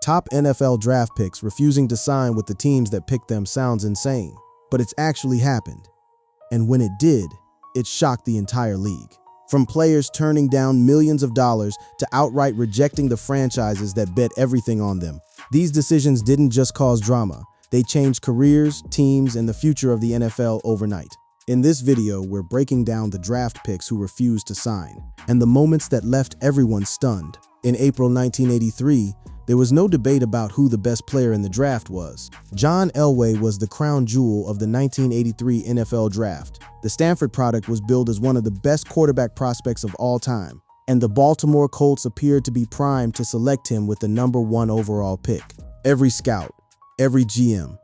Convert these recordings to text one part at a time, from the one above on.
Top NFL draft picks refusing to sign with the teams that picked them sounds insane, but it's actually happened. And when it did, it shocked the entire league. From players turning down millions of dollars to outright rejecting the franchises that bet everything on them. These decisions didn't just cause drama, they changed careers, teams, and the future of the NFL overnight. In this video, we're breaking down the draft picks who refused to sign, and the moments that left everyone stunned. In April 1983, there was no debate about who the best player in the draft was. John Elway was the crown jewel of the 1983 NFL Draft. The Stanford product was billed as one of the best quarterback prospects of all time, and the Baltimore Colts appeared to be primed to select him with the #1 overall pick. Every scout, every GM,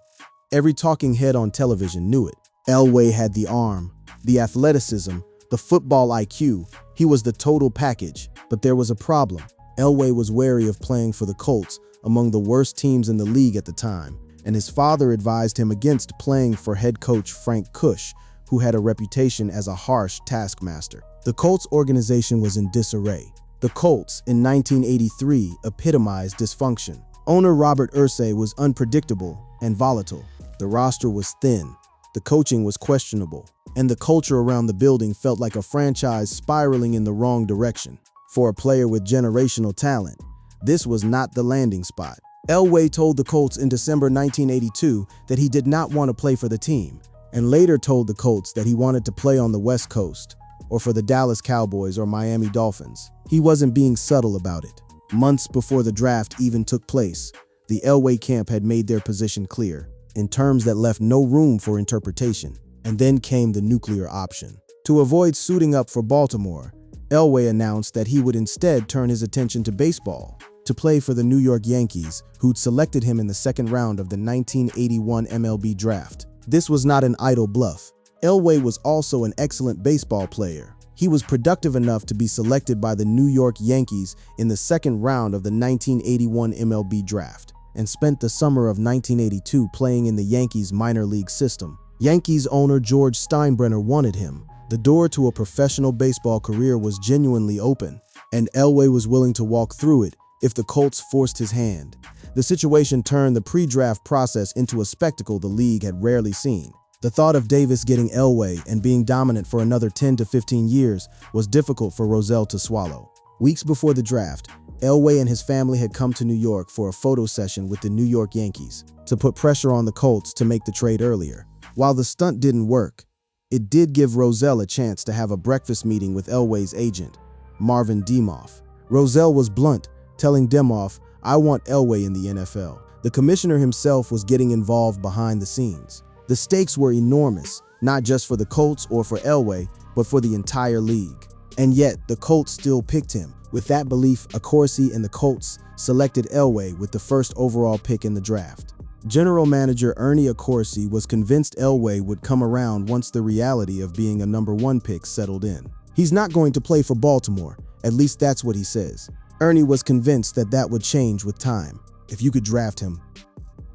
every talking head on television knew it. Elway had the arm, the athleticism, the football IQ. He was the total package, but there was a problem. Elway was wary of playing for the Colts, among the worst teams in the league at the time, and his father advised him against playing for head coach Frank Kush, who had a reputation as a harsh taskmaster. The Colts organization was in disarray. The Colts, in 1983, epitomized dysfunction. Owner Robert Irsay was unpredictable and volatile. The roster was thin, the coaching was questionable, and the culture around the building felt like a franchise spiraling in the wrong direction. For a player with generational talent, this was not the landing spot. Elway told the Colts in December 1982 that he did not want to play for the team, and later told the Colts that he wanted to play on the West Coast, or for the Dallas Cowboys or Miami Dolphins. He wasn't being subtle about it. Months before the draft even took place, the Elway camp had made their position clear, in terms that left no room for interpretation. And then came the nuclear option. To avoid suiting up for Baltimore, Elway announced that he would instead turn his attention to baseball, to play for the New York Yankees, who'd selected him in the second round of the 1981 MLB draft. This was not an idle bluff. Elway was also an excellent baseball player. He was productive enough to be selected by the New York Yankees in the second round of the 1981 MLB draft, and spent the summer of 1982 playing in the Yankees minor league system. Yankees owner George Steinbrenner wanted him. The door to a professional baseball career was genuinely open, and Elway was willing to walk through it if the Colts forced his hand. The situation turned the pre-draft process into a spectacle the league had rarely seen. The thought of Davis getting Elway and being dominant for another 10 to 15 years was difficult for Rozelle to swallow. Weeks before the draft, Elway and his family had come to New York for a photo session with the New York Yankees to put pressure on the Colts to make the trade earlier. While the stunt didn't work, it did give Rozelle a chance to have a breakfast meeting with Elway's agent, Marvin Demoff. Rozelle was blunt, telling Demoff, "I want Elway in the NFL." The commissioner himself was getting involved behind the scenes. The stakes were enormous, not just for the Colts or for Elway, but for the entire league. And yet, the Colts still picked him. With that belief, Accorsi and the Colts selected Elway with the first overall pick in the draft. General manager Ernie Accorsi was convinced Elway would come around once the reality of being a #1 pick settled in. He's not going to play for Baltimore, at least that's what he says. Ernie was convinced that that would change with time. If you could draft him,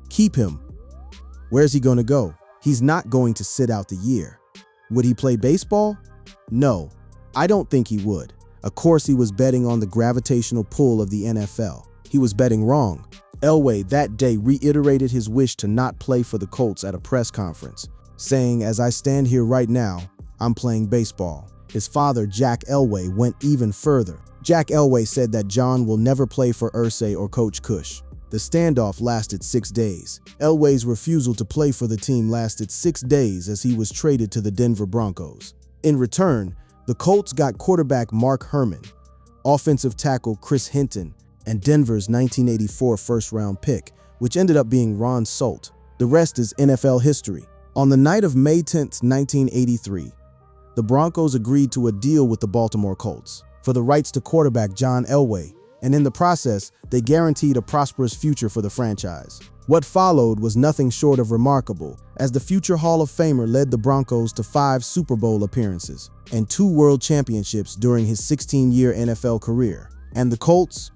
keep him. Where's he going to go? He's not going to sit out the year. Would he play baseball? No, I don't think he would. Accorsi was betting on the gravitational pull of the NFL. He was betting wrong. Elway that day reiterated his wish to not play for the Colts at a press conference, saying, "As I stand here right now, I'm playing baseball." His father, Jack Elway, went even further. Jack Elway said that John will never play for Irsay or Coach Kush. The standoff lasted 6 days. Elway's refusal to play for the team lasted 6 days as he was traded to the Denver Broncos. In return, the Colts got quarterback Mark Herman, offensive tackle Chris Hinton, and Denver's 1984 first-round pick, which ended up being Ron Solt. The rest is NFL history. On the night of May 10, 1983, the Broncos agreed to a deal with the Baltimore Colts for the rights to quarterback John Elway, and in the process, they guaranteed a prosperous future for the franchise. What followed was nothing short of remarkable, as the future Hall of Famer led the Broncos to 5 Super Bowl appearances and 2 World Championships during his 16-year NFL career. And the Colts,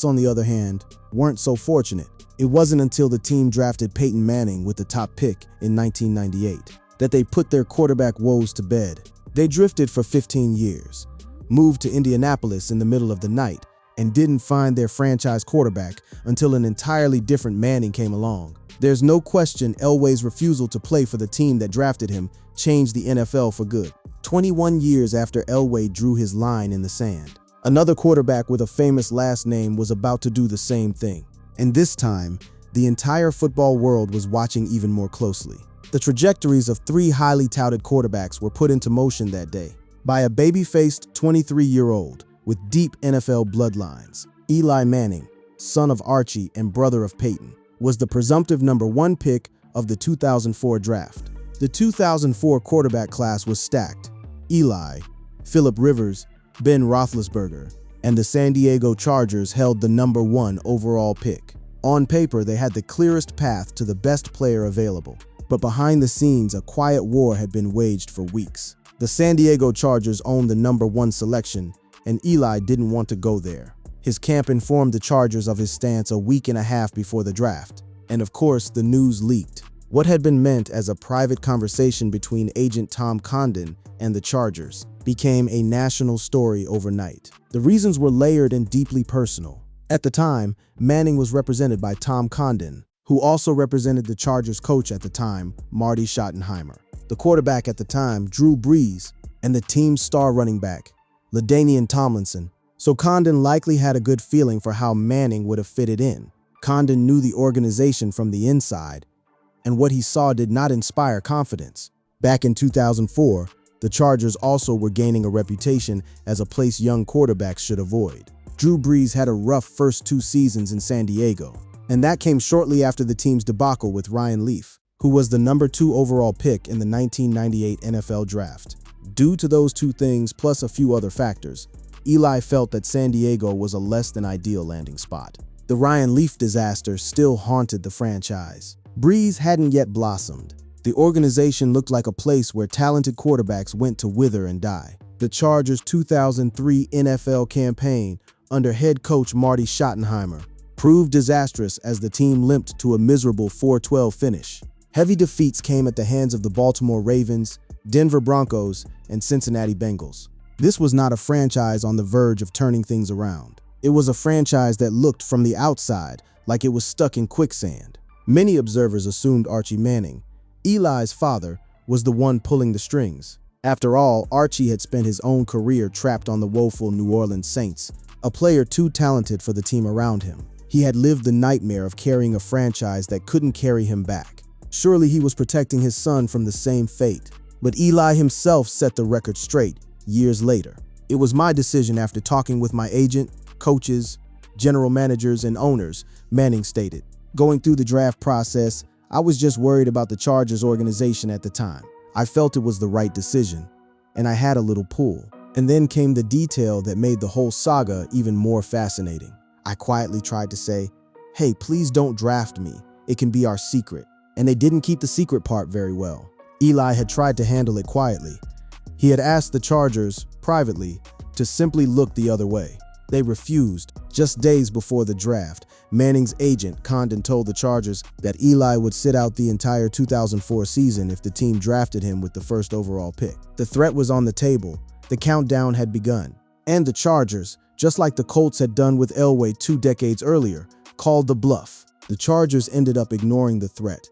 on the other hand, weren't so fortunate. It wasn't until the team drafted Peyton Manning with the top pick in 1998 that they put their quarterback woes to bed. They drifted for 15 years, moved to Indianapolis in the middle of the night, and didn't find their franchise quarterback until an entirely different Manning came along. There's no question Elway's refusal to play for the team that drafted him changed the NFL for good. 21 years after Elway drew his line in the sand, another quarterback with a famous last name was about to do the same thing. And this time, the entire football world was watching even more closely. The trajectories of three highly touted quarterbacks were put into motion that day by a baby-faced 23-year-old with deep NFL bloodlines. Eli Manning, son of Archie and brother of Peyton, was the presumptive number 1 pick of the 2004 draft. The 2004 quarterback class was stacked. Eli, Philip Rivers, Ben Roethlisberger, and the San Diego Chargers held the number 1 overall pick. On paper, they had the clearest path to the best player available, but behind the scenes, a quiet war had been waged for weeks. The San Diego Chargers owned the number 1 selection, and Eli didn't want to go there. His camp informed the Chargers of his stance a week and a half before the draft, and of course, the news leaked. What had been meant as a private conversation between agent Tom Condon and the Chargers became a national story overnight. The reasons were layered and deeply personal. At the time, Manning was represented by Tom Condon, who also represented the Chargers coach at the time, Marty Schottenheimer. The quarterback at the time, Drew Brees, and the team's star running back, LaDainian Tomlinson. So Condon likely had a good feeling for how Manning would have fitted in. Condon knew the organization from the inside, and what he saw did not inspire confidence. Back in 2004, the Chargers also were gaining a reputation as a place young quarterbacks should avoid. Drew Brees had a rough first 2 seasons in San Diego, and that came shortly after the team's debacle with Ryan Leaf, who was the number 2 overall pick in the 1998 NFL Draft. Due to those 2 things, plus a few other factors, Eli felt that San Diego was a less than ideal landing spot. The Ryan Leaf disaster still haunted the franchise. Brees hadn't yet blossomed. The organization looked like a place where talented quarterbacks went to wither and die. The Chargers' 2003 NFL campaign under head coach Marty Schottenheimer proved disastrous as the team limped to a miserable 4-12 finish. Heavy defeats came at the hands of the Baltimore Ravens, Denver Broncos, and Cincinnati Bengals. This was not a franchise on the verge of turning things around. It was a franchise that looked from the outside like it was stuck in quicksand. Many observers assumed Archie Manning, Eli's father, was the one pulling the strings. After all, Archie had spent his own career trapped on the woeful New Orleans Saints, a player too talented for the team around him. He had lived the nightmare of carrying a franchise that couldn't carry him back. Surely he was protecting his son from the same fate. But Eli himself set the record straight years later. It was my decision after talking with my agent, coaches, general managers, and owners, Manning stated. Going through the draft process, I was just worried about the Chargers organization at the time. I felt it was the right decision, and I had a little pull. And then came the detail that made the whole saga even more fascinating. I quietly tried to say, hey, please don't draft me. It can be our secret. And they didn't keep the secret part very well. Eli had tried to handle it quietly. He had asked the Chargers, privately, to simply look the other way. They refused. Just days before the draft, Manning's agent, Condon, told the Chargers that Eli would sit out the entire 2004 season if the team drafted him with the first overall pick. The threat was on the table. The countdown had begun. And the Chargers, just like the Colts had done with Elway 2 decades earlier, called the bluff. The Chargers ended up ignoring the threat,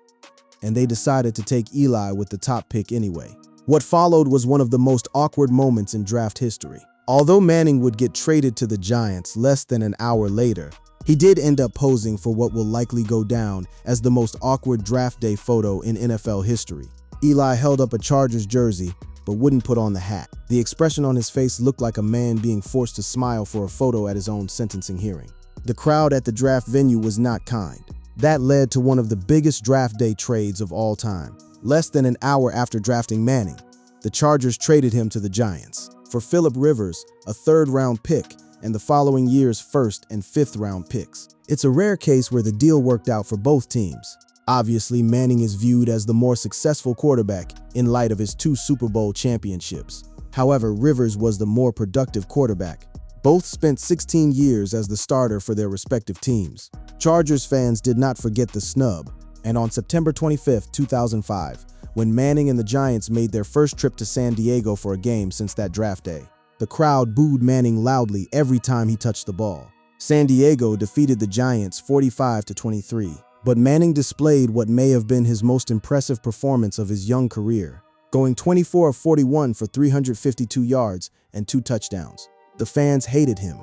and they decided to take Eli with the top pick anyway. What followed was one of the most awkward moments in draft history. Although Manning would get traded to the Giants less than an hour later, he did end up posing for what will likely go down as the most awkward draft day photo in NFL history. Eli held up a Chargers jersey, but wouldn't put on the hat. The expression on his face looked like a man being forced to smile for a photo at his own sentencing hearing. The crowd at the draft venue was not kind. That led to one of the biggest draft day trades of all time. Less than an hour after drafting Manning, the Chargers traded him to the Giants for Philip Rivers, a 3rd-round pick, and the following year's 1st and 5th-round picks. It's a rare case where the deal worked out for both teams. Obviously, Manning is viewed as the more successful quarterback in light of his 2 Super Bowl championships. However, Rivers was the more productive quarterback. Both spent 16 years as the starter for their respective teams. Chargers fans did not forget the snub, and on September 25, 2005, when Manning and the Giants made their first trip to San Diego for a game since that draft day, The crowd booed Manning loudly every time he touched the ball. San Diego defeated the Giants 45-23, but Manning displayed what may have been his most impressive performance of his young career, going 24 of 41 for 352 yards and 2 touchdowns. The fans hated him,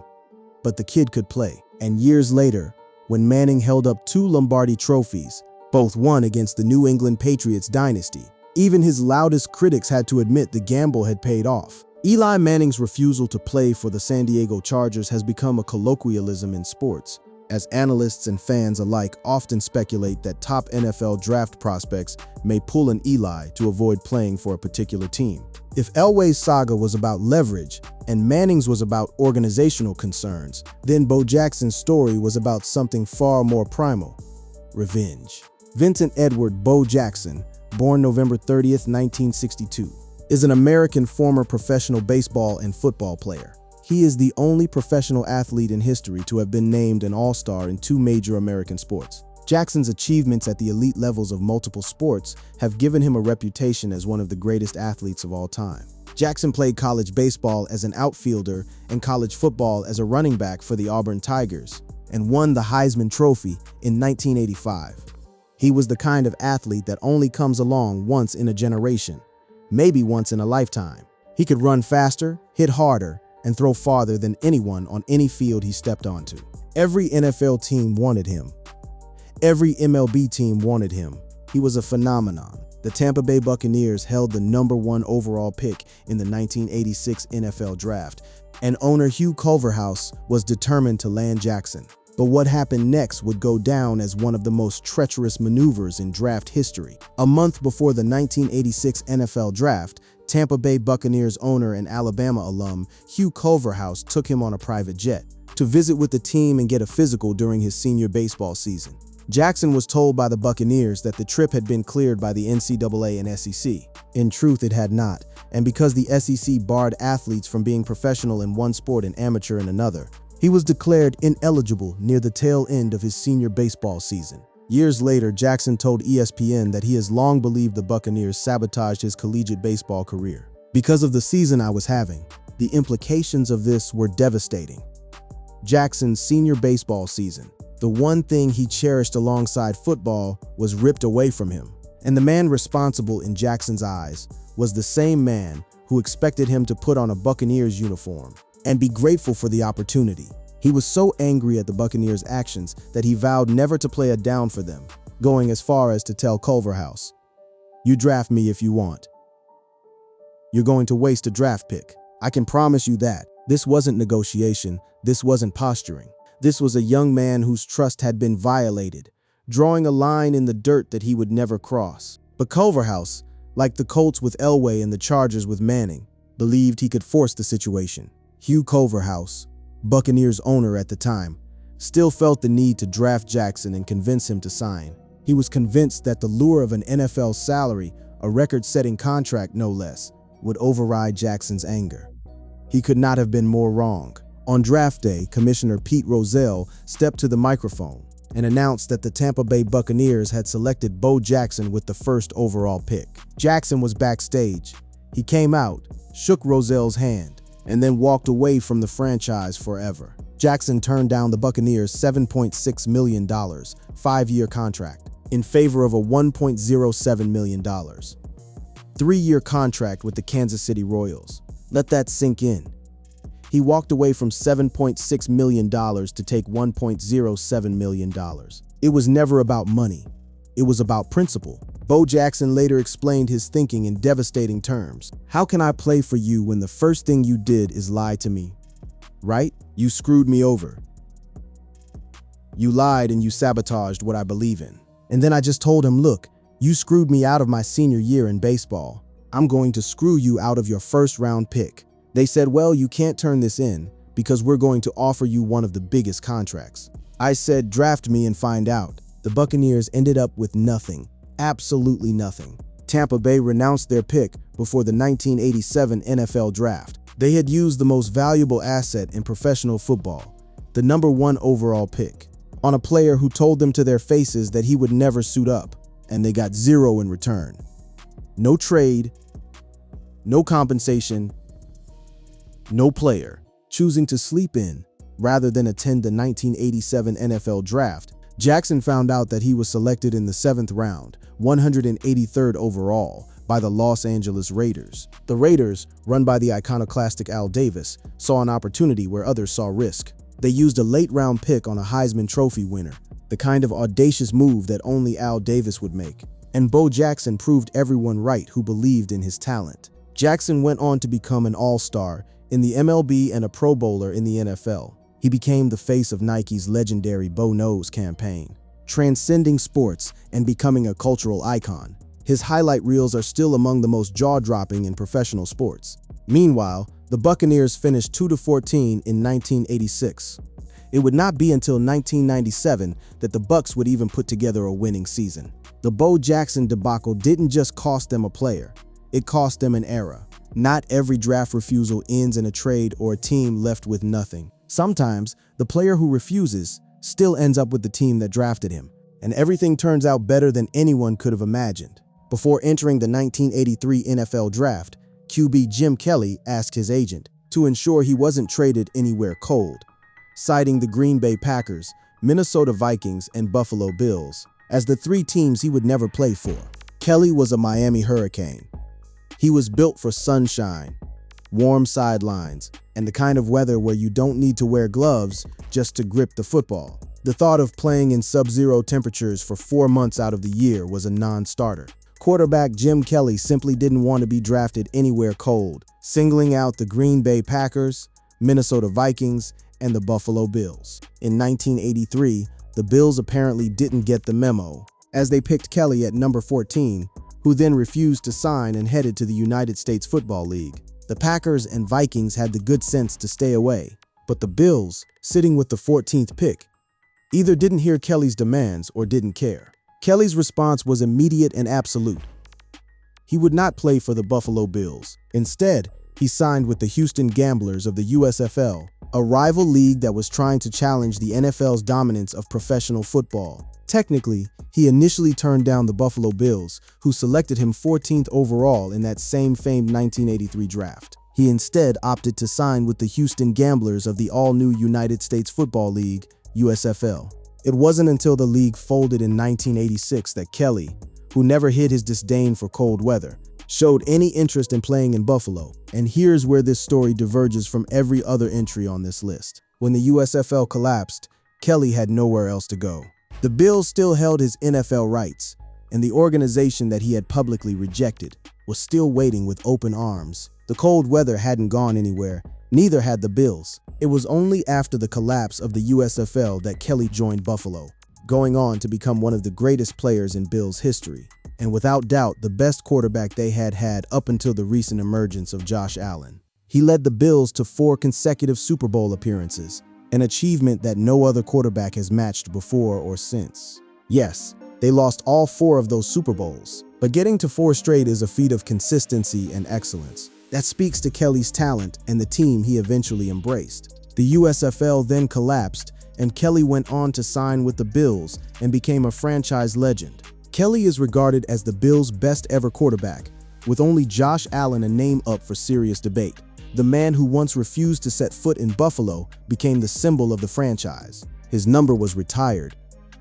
but the kid could play. And years later, when Manning held up 2 Lombardi trophies, both won against the New England Patriots dynasty, even his loudest critics had to admit the gamble had paid off. Eli Manning's refusal to play for the San Diego Chargers has become a colloquialism in sports, as analysts and fans alike often speculate that top NFL draft prospects may pull an Eli to avoid playing for a particular team. If Elway's saga was about leverage and Manning's was about organizational concerns, then Bo Jackson's story was about something far more primal: revenge. Vincent Edward Bo Jackson, born November 30th, 1962, is an American former professional baseball and football player. He is the only professional athlete in history to have been named an All-Star in 2 major American sports. Jackson's achievements at the elite levels of multiple sports have given him a reputation as one of the greatest athletes of all time. Jackson played college baseball as an outfielder and college football as a running back for the Auburn Tigers, and won the Heisman Trophy in 1985. He was the kind of athlete that only comes along once in a generation, maybe once in a lifetime. He could run faster, hit harder, and throw farther than anyone on any field he stepped onto. Every NFL team wanted him. Every MLB team wanted him. He was a phenomenon. The Tampa Bay Buccaneers held the #1 overall pick in the 1986 NFL Draft, and owner Hugh Culverhouse was determined to land Jackson. But what happened next would go down as one of the most treacherous maneuvers in draft history. A month before the 1986 NFL Draft, Tampa Bay Buccaneers owner and Alabama alum Hugh Culverhouse took him on a private jet to visit with the team and get a physical during his senior baseball season. Jackson was told by the Buccaneers that the trip had been cleared by the NCAA and SEC. In truth, it had not, and because the SEC barred athletes from being professional in one sport and amateur in another, he was declared ineligible near the tail end of his senior baseball season. Years later, Jackson told ESPN that he has long believed the Buccaneers sabotaged his collegiate baseball career. Because of the season I was having, the implications of this were devastating. Jackson's senior baseball season, the one thing he cherished alongside football, was ripped away from him. And the man responsible in Jackson's eyes was the same man who expected him to put on a Buccaneers uniform and be grateful for the opportunity. He was so angry at the Buccaneers' actions that he vowed never to play a down for them, going as far as to tell Culverhouse, "You draft me if you want. You're going to waste a draft pick. I can promise you that." This wasn't negotiation. This wasn't posturing. This was a young man whose trust had been violated, drawing a line in the dirt that he would never cross. But Culverhouse, like the Colts with Elway and the Chargers with Manning, believed he could force the situation. Hugh Culverhouse, Buccaneers owner at the time, still felt the need to draft Jackson and convince him to sign. He was convinced that the lure of an NFL salary, a record-setting contract no less, would override Jackson's anger. He could not have been more wrong. On draft day, Commissioner Pete Rozelle stepped to the microphone and announced that the Tampa Bay Buccaneers had selected Bo Jackson with the 1st overall pick. Jackson was backstage. He came out, shook Rozelle's hand, and then walked away from the franchise forever. Jackson turned down the Buccaneers' $7.6 million 5-year contract in favor of a $1.07 million 3-year contract with the Kansas City Royals. Let that sink in. He walked away from $7.6 million to take $1.07 million. It was never about money. It was about principle. Bo Jackson later explained his thinking in devastating terms. "How can I play for you when the first thing you did is lie to me? Right? You screwed me over. You lied and you sabotaged what I believe in." And then I just told him, "Look, you screwed me out of my senior year in baseball. I'm going to screw you out of your 1st-round pick." They said, "Well, you can't turn this in because we're going to offer you one of the biggest contracts." I said, "Draft me and find out." The Buccaneers ended up with nothing, absolutely nothing. Tampa Bay renounced their pick before the 1987 NFL Draft. They had used the most valuable asset in professional football, the #1 overall pick, on a player who told them to their faces that he would never suit up, and they got 0 in return. No trade, no compensation, no player. Choosing to sleep in rather than attend the 1987 NFL Draft, Jackson found out that he was selected in the 7th round, 183rd overall, by the Los Angeles Raiders. The Raiders, run by the iconoclastic Al Davis, saw an opportunity where others saw risk. They used a late-round pick on a Heisman Trophy winner, the kind of audacious move that only Al Davis would make. And Bo Jackson proved everyone right who believed in his talent. Jackson went on to become an all-star in the MLB and a Pro Bowler in the NFL. He became the face of Nike's legendary Bo Knows campaign, transcending sports and becoming a cultural icon. His highlight reels are still among the most jaw-dropping in professional sports. Meanwhile, the Buccaneers finished 2-14 in 1986. It would not be until 1997 that the Bucs would even put together a winning season. The Bo Jackson debacle didn't just cost them a player, it cost them an era. Not every draft refusal ends in a trade or a team left with nothing. Sometimes, the player who refuses still ends up with the team that drafted him, and everything turns out better than anyone could have imagined. Before entering the 1983 NFL Draft, QB Jim Kelly asked his agent to ensure he wasn't traded anywhere cold, citing the Green Bay Packers, Minnesota Vikings, and Buffalo Bills as the 3 teams he would never play for. Kelly was a Miami Hurricane. He was built for sunshine, warm sidelines, and the kind of weather where you don't need to wear gloves just to grip the football. The thought of playing in sub-zero temperatures for 4 months out of the year was a non-starter. Quarterback Jim Kelly simply didn't want to be drafted anywhere cold, singling out the Green Bay Packers, Minnesota Vikings, and the Buffalo Bills. In 1983, the Bills apparently didn't get the memo, as they picked Kelly at number 14, who then refused to sign and headed to the United States Football League. The Packers and Vikings had the good sense to stay away, but the Bills, sitting with the 14th pick, either didn't hear Kelly's demands or didn't care. Kelly's response was immediate and absolute. He would not play for the Buffalo Bills. Instead, he signed with the Houston Gamblers of the USFL, a rival league that was trying to challenge the NFL's dominance of professional football. Technically, he initially turned down the Buffalo Bills, who selected him 14th overall in that same famed 1983 draft. He instead opted to sign with the Houston Gamblers of the all-new United States Football League, USFL. It wasn't until the league folded in 1986 that Kelly, who never hid his disdain for cold weather, showed any interest in playing in Buffalo. And here's where this story diverges from every other entry on this list. When the USFL collapsed, Kelly had nowhere else to go. The Bills still held his NFL rights, and the organization that he had publicly rejected was still waiting with open arms. The cold weather hadn't gone anywhere, neither had the Bills. It was only after the collapse of the USFL that Kelly joined Buffalo, going on to become one of the greatest players in Bills history, and without doubt the best quarterback they had had up until the recent emergence of Josh Allen. He led the Bills to 4 consecutive Super Bowl appearances, an achievement that no other quarterback has matched before or since. Yes, they lost all 4 of those Super Bowls, but getting to 4 straight is a feat of consistency and excellence. That speaks to Kelly's talent and the team he eventually embraced. The USFL then collapsed, and Kelly went on to sign with the Bills and became a franchise legend. Kelly is regarded as the Bills' best ever quarterback, with only Josh Allen a name up for serious debate. The man who once refused to set foot in Buffalo became the symbol of the franchise. His number was retired.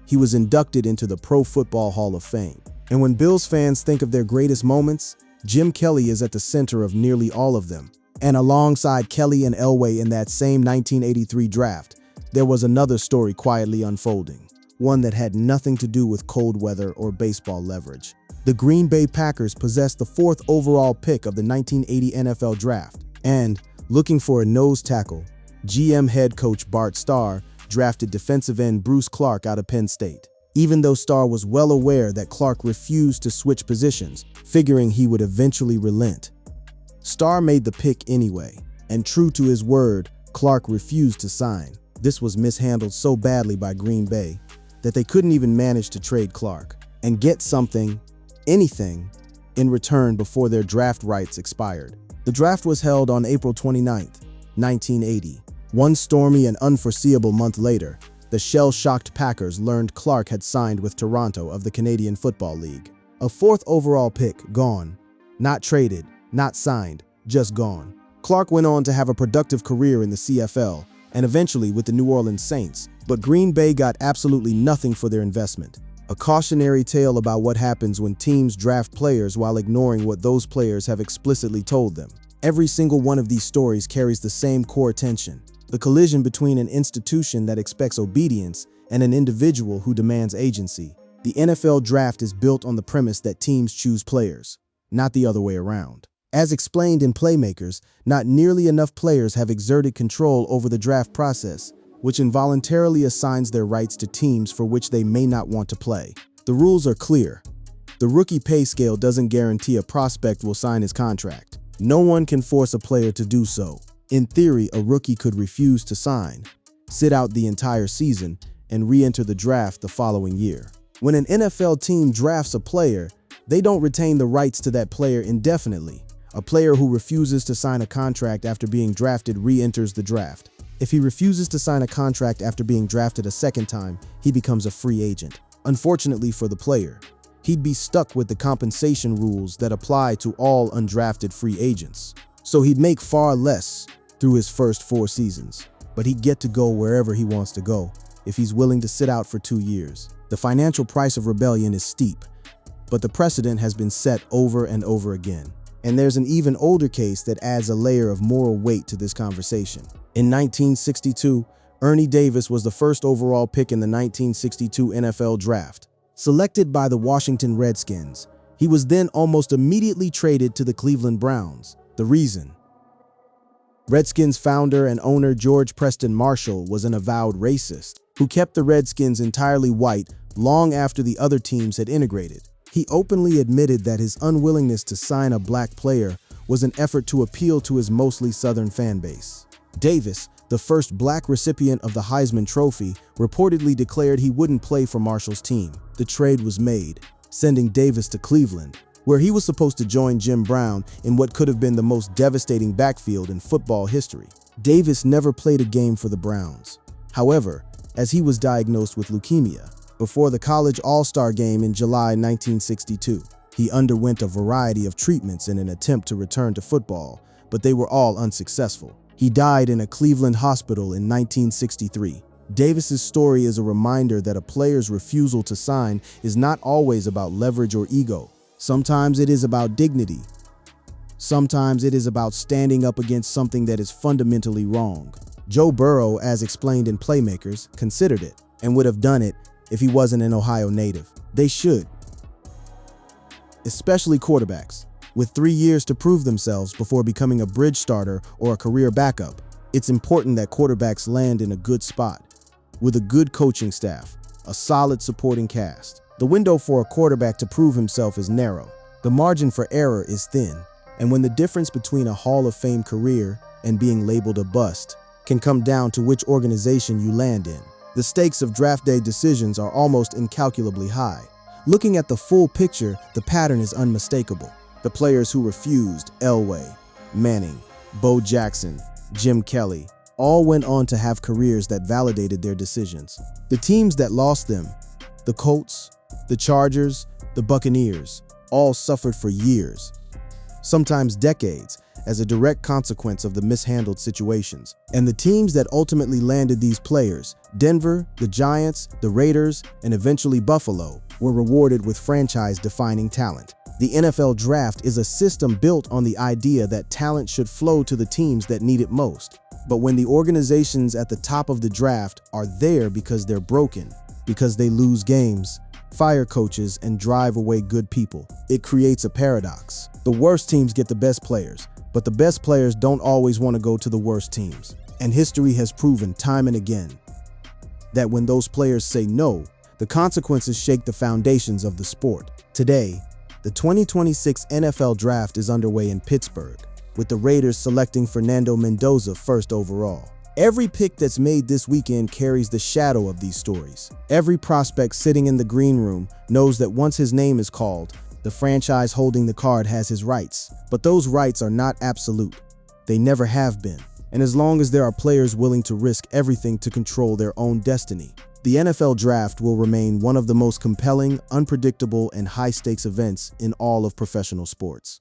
He was inducted into the Pro Football Hall of Fame. And when Bills fans think of their greatest moments, Jim Kelly is at the center of nearly all of them. And alongside Kelly and Elway in that same 1983 draft, there was another story quietly unfolding, one that had nothing to do with cold weather or baseball leverage. The Green Bay Packers possessed the 4th overall pick of the 1980 NFL Draft, and, looking for a nose tackle, GM head coach Bart Starr drafted defensive end Bruce Clark out of Penn State. Even though Starr was well aware that Clark refused to switch positions, figuring he would eventually relent, Starr made the pick anyway, and true to his word, Clark refused to sign. This was mishandled so badly by Green Bay that they couldn't even manage to trade Clark and get something, anything, in return before their draft rights expired. The draft was held on April 29, 1980. One stormy and unforeseeable month later, the shell-shocked Packers learned Clark had signed with Toronto of the Canadian Football League. A 4th overall pick gone, not traded, not signed, just gone. Clark went on to have a productive career in the CFL and eventually with the New Orleans Saints, but Green Bay got absolutely nothing for their investment. A cautionary tale about what happens when teams draft players while ignoring what those players have explicitly told them. Every single one of these stories carries the same core tension: the collision between an institution that expects obedience and an individual who demands agency. The NFL draft is built on the premise that teams choose players, not the other way around. As explained in Playmakers, not nearly enough players have exerted control over the draft process, which involuntarily assigns their rights to teams for which they may not want to play. The rules are clear. The rookie pay scale doesn't guarantee a prospect will sign his contract. No one can force a player to do so. In theory, a rookie could refuse to sign, sit out the entire season, and re-enter the draft the following year. When an NFL team drafts a player, they don't retain the rights to that player indefinitely. A player who refuses to sign a contract after being drafted re-enters the draft. If he refuses to sign a contract after being drafted a second time, he becomes a free agent. Unfortunately for the player, he'd be stuck with the compensation rules that apply to all undrafted free agents. So he'd make far less through his first 4 seasons, but he'd get to go wherever he wants to go if he's willing to sit out for 2 years. The financial price of rebellion is steep, but the precedent has been set over and over again. And there's an even older case that adds a layer of moral weight to this conversation. In 1962, Ernie Davis was the first overall pick in the 1962 NFL Draft. Selected by the Washington Redskins, he was then almost immediately traded to the Cleveland Browns. The reason? Redskins founder and owner George Preston Marshall was an avowed racist who kept the Redskins entirely white long after the other teams had integrated. He openly admitted that his unwillingness to sign a black player was an effort to appeal to his mostly Southern fan base. Davis, the first black recipient of the Heisman Trophy, reportedly declared he wouldn't play for Marshall's team. The trade was made, sending Davis to Cleveland, where he was supposed to join Jim Brown in what could have been the most devastating backfield in football history. Davis never played a game for the Browns. However, as he was diagnosed with leukemia before the college all-star game in July 1962, he underwent a variety of treatments in an attempt to return to football, but they were all unsuccessful. He died in a Cleveland hospital in 1963. Davis's story is a reminder that a player's refusal to sign is not always about leverage or ego. Sometimes it is about dignity. Sometimes it is about standing up against something that is fundamentally wrong. Joe Burrow, as explained in Playmakers, considered it and would have done it if he wasn't an Ohio native. They should. Especially quarterbacks, with 3 years to prove themselves before becoming a bridge starter or a career backup. It's important that quarterbacks land in a good spot, with a good coaching staff, a solid supporting cast. The window for a quarterback to prove himself is narrow. The margin for error is thin. And when the difference between a Hall of Fame career and being labeled a bust can come down to which organization you land in, the stakes of draft day decisions are almost incalculably high. Looking at the full picture, the pattern is unmistakable. The players who refused, Elway, Manning, Bo Jackson, Jim Kelly, all went on to have careers that validated their decisions. The teams that lost them, the Colts, the Chargers, the Buccaneers, all suffered for years, sometimes decades, as a direct consequence of the mishandled situations. And the teams that ultimately landed these players, Denver, the Giants, the Raiders, and eventually Buffalo, were rewarded with franchise-defining talent. The NFL Draft is a system built on the idea that talent should flow to the teams that need it most. But when the organizations at the top of the draft are there because they're broken, because they lose games, fire coaches, and drive away good people, it creates a paradox. The worst teams get the best players, but the best players don't always want to go to the worst teams. And history has proven time and again that when those players say no, the consequences shake the foundations of the sport. Today, the 2026 NFL Draft is underway in Pittsburgh, with the Raiders selecting Fernando Mendoza first overall. Every pick that's made this weekend carries the shadow of these stories. Every prospect sitting in the green room knows that once his name is called, the franchise holding the card has his rights. But those rights are not absolute. They never have been. And as long as there are players willing to risk everything to control their own destiny, the NFL Draft will remain one of the most compelling, unpredictable, and high-stakes events in all of professional sports.